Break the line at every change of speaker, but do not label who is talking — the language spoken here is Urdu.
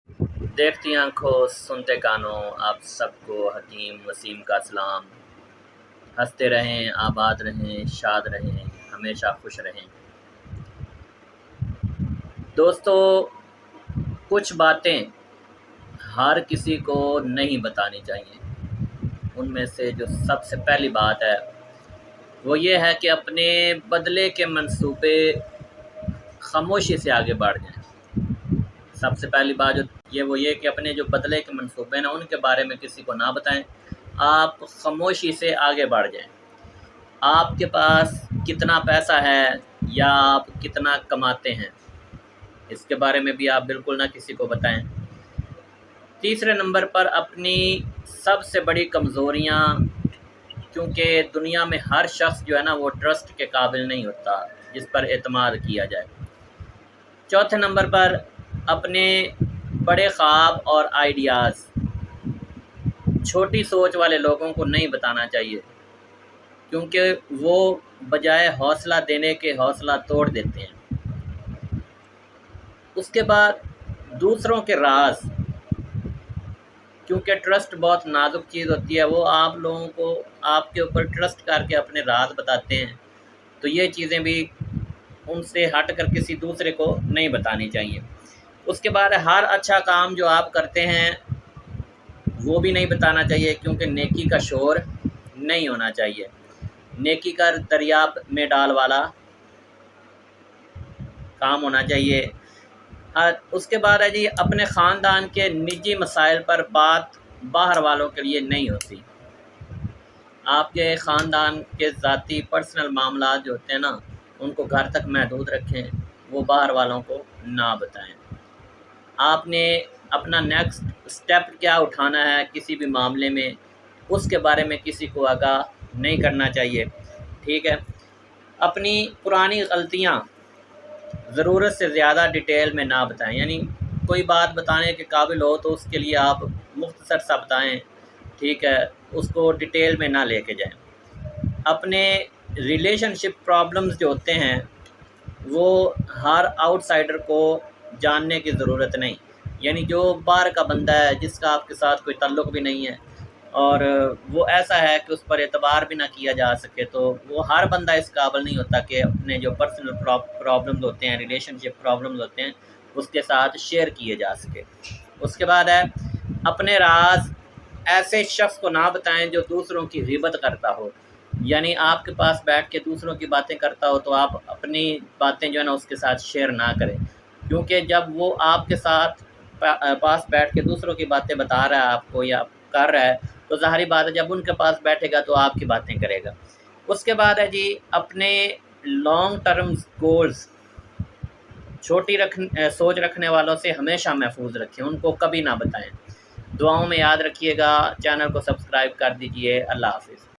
دیکھتی آنکھوں سنتے کانوں آپ سب کو حکیم وسیم کا سلام۔ ہنستے رہیں، آباد رہیں، شاد رہیں، ہمیشہ خوش رہیں۔ دوستو، کچھ باتیں ہر کسی کو نہیں بتانی چاہیے۔ ان میں سے جو سب سے پہلی بات ہے وہ یہ ہے کہ اپنے بدلے کے منصوبے خاموشی سے آگے بڑھ جائیں۔ سب سے پہلی بات وہ یہ کہ اپنے جو بدلے کے منصوبے ہیں ان کے بارے میں کسی کو نہ بتائیں، آپ خاموشی سے آگے بڑھ جائیں۔ آپ کے پاس کتنا پیسہ ہے یا آپ کتنا کماتے ہیں اس کے بارے میں بھی آپ بالکل نہ کسی کو بتائیں۔ تیسرے نمبر پر اپنی سب سے بڑی کمزوریاں، کیونکہ دنیا میں ہر شخص جو ہے نا وہ ٹرسٹ کے قابل نہیں ہوتا جس پر اعتماد کیا جائے۔ چوتھے نمبر پر اپنے بڑے خواب اور آئیڈیاز چھوٹی سوچ والے لوگوں کو نہیں بتانا چاہیے، کیونکہ وہ بجائے حوصلہ دینے کے حوصلہ توڑ دیتے ہیں۔ اس کے بعد دوسروں کے راز، کیونکہ ٹرسٹ بہت نازک چیز ہوتی ہے، وہ آپ لوگوں کو آپ کے اوپر ٹرسٹ کر کے اپنے راز بتاتے ہیں، تو یہ چیزیں بھی ان سے ہٹ کر کسی دوسرے کو نہیں بتانی چاہیے۔ اس کے بعد ہر اچھا کام جو آپ کرتے ہیں وہ بھی نہیں بتانا چاہیے، کیونکہ نیکی کا شور نہیں ہونا چاہیے۔ نیکی کا دریا میں ڈال والا کام ہونا چاہیے۔ اس کے بعد ہے اپنے خاندان کے نجی مسائل پر بات باہر والوں کے لیے نہیں ہوتی۔ آپ کے خاندان کے ذاتی پرسنل معاملات جو ہوتے ہیں نا ان کو گھر تک محدود رکھیں، وہ باہر والوں کو نہ بتائیں۔ آپ نے اپنا نیکسٹ سٹیپ کیا اٹھانا ہے کسی بھی معاملے میں اس کے بارے میں کسی کو آگاہ نہیں کرنا چاہیے، ٹھیک ہے۔ اپنی پرانی غلطیاں ضرورت سے زیادہ ڈیٹیل میں نہ بتائیں، یعنی کوئی بات بتانے کے قابل ہو تو اس کے لیے آپ مختصر سا بتائیں، ٹھیک ہے، اس کو ڈیٹیل میں نہ لے کے جائیں۔ اپنے ریلیشن شپ پرابلمز جو ہوتے ہیں وہ ہر آؤٹ سائڈر کو جاننے کی ضرورت نہیں، یعنی جو باہر کا بندہ ہے جس کا آپ کے ساتھ کوئی تعلق بھی نہیں ہے اور وہ ایسا ہے کہ اس پر اعتبار بھی نہ کیا جا سکے، تو وہ ہر بندہ اس قابل نہیں ہوتا کہ اپنے جو پرسنل پرابلمز ہوتے ہیں، ریلیشن شپ پرابلمز ہوتے ہیں اس کے ساتھ شیئر کیے جا سکے۔ اس کے بعد ہے اپنے راز ایسے شخص کو نہ بتائیں جو دوسروں کی غیبت کرتا ہو، یعنی آپ کے پاس بیٹھ کے دوسروں کی باتیں کرتا ہو تو آپ اپنی باتیں جو ہے نا اس کے ساتھ شیئر نہ کریں، کیونکہ جب وہ آپ کے ساتھ پاس بیٹھ کے دوسروں کی باتیں بتا رہا ہے آپ کو یا کر رہا ہے تو ظاہری بات ہے جب ان کے پاس بیٹھے گا تو آپ کی باتیں کرے گا۔ اس کے بعد ہے اپنے لانگ ٹرم گولز چھوٹی سوچ رکھنے والوں سے ہمیشہ محفوظ رکھیں، ان کو کبھی نہ بتائیں۔ دعاؤں میں یاد رکھیے گا، چینل کو سبسکرائب کر دیجئے۔ اللہ حافظ۔